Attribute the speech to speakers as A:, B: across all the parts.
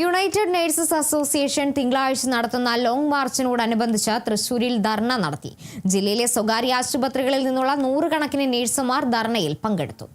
A: United nurses association തിങ്കളാഴ്ച നടത്തുന്ന long മാർച്ചിനോടനുബന്ധിച്ച് തൃശൂരിൽ ധർണ നടത്തി. ജില്ലയിലെ സ്വകാര്യ ആശുപത്രികളിൽ നിന്നുള്ള നൂറുകണക്കിന് നഴ്സുമാർ ധർണയിൽ പങ്കെടുത്തു.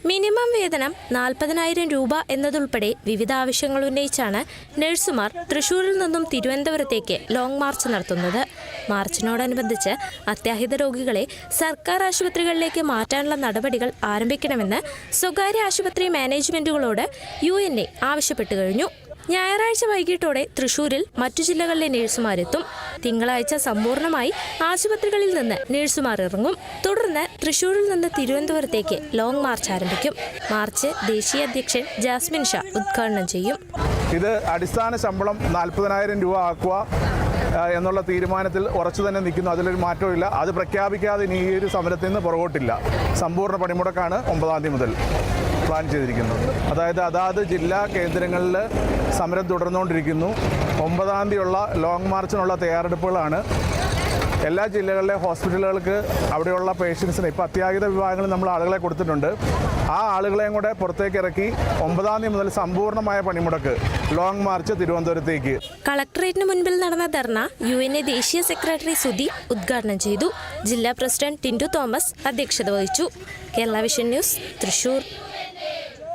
B: മിനിമം വേതനം 40,000 രൂപ എന്നതുൾപ്പെടെ വിവിധ ആവശ്യങ്ങൾ ഉന്നയിച്ചാണ് നഴ്സുമാർ തൃശൂരിൽ നിന്നും തിരുവനന്തപുരത്തേക്ക് ലോങ് മാർച്ച് നടത്തുന്നത്. മാർച്ചിനോടനുബന്ധിച്ച് അത്യാഹിത രോഗികളെ സർക്കാർ ആശുപത്രികളിലേക്ക് മാറ്റാനുള്ള നടപടികൾ ആരംഭിക്കണമെന്ന് സ്വകാര്യ ആശുപത്രി മാനേജ്മെന്റുകളോട് UNA ആവശ്യപ്പെട്ടു കഴിഞ്ഞു. ഞായറാഴ്ച വൈകിട്ടോടെ തൃശൂരിൽ മറ്റു ജില്ലകളിലെ നഴ്സുമാരെത്തും. തിങ്കളാഴ്ച സമ്പൂർണ്ണമായി ആശുപത്രികളിൽ നിന്ന് നഴ്സുമാർ ഇറങ്ങും. തുടർന്ന് തൃശൂരിൽ നിന്ന് തിരുവനന്തപുരത്തേക്ക് ലോങ് മാർച്ച് ആരംഭിക്കും. മാർച്ച് ദേശീയ അധ്യക്ഷൻ ജാസ്മിൻ ഷാ ഉദ്ഘാടനം ചെയ്യും.
C: ഇത് അടിസ്ഥാന ശമ്പളം 40,000 രൂപ ആക്കുക എന്നുള്ള തീരുമാനത്തിൽ ഉറച്ചു തന്നെ നിൽക്കുന്നു. അതിലൊരു മാറ്റമില്ല. അത് പ്രഖ്യാപിക്കാതെ ഇനി ഈ ഒരു സമരത്തിൽ നിന്ന് പുറകോട്ടില്ല. സമ്പൂർണ്ണ പണിമുടക്കാണ് 9-ാം തീയതി മുതൽ പ്ലാൻ ചെയ്തിരിക്കുന്നത്. അതായത് ജില്ലാ കേന്ദ്രങ്ങളിൽ സമരം തുടർന്നുകൊണ്ടിരിക്കുന്നു. 9-ാം തീയതിയുള്ള ലോങ് മാർച്ചിനുള്ള തയ്യാറെടുപ്പുകളാണ്. എല്ലാ ജില്ലകളിലെ ഹോസ്പിറ്റലുകൾക്ക് അവിടെയുള്ള പേഷ്യൻസിന് ഇപ്പോൾ അത്യാഹിത വിഭാഗങ്ങളിൽ നമ്മൾ ആളുകളെ കൊടുത്തിട്ടുണ്ട്. ആ ആളുകളെയും കൂടെ പുറത്തേക്ക് ഇറക്കി 9-ാം തീയതി മുതൽ സമ്പൂർണ്ണമായ പണിമുടക്ക് ലോങ് മാർച്ച് തിരുവനന്തപുരത്തേക്ക്.
B: കളക്ടറേറ്റിന് മുൻപിൽ നടന്ന ധർണ UNA ദേശീയ സെക്രട്ടറി സുധി ഉദ്ഘാടനം ചെയ്തു. ജില്ലാ പ്രസിഡന്റ് ടിൻഡു തോമസ് അധ്യക്ഷത വഹിച്ചു. Kerala vision news, Thrissur.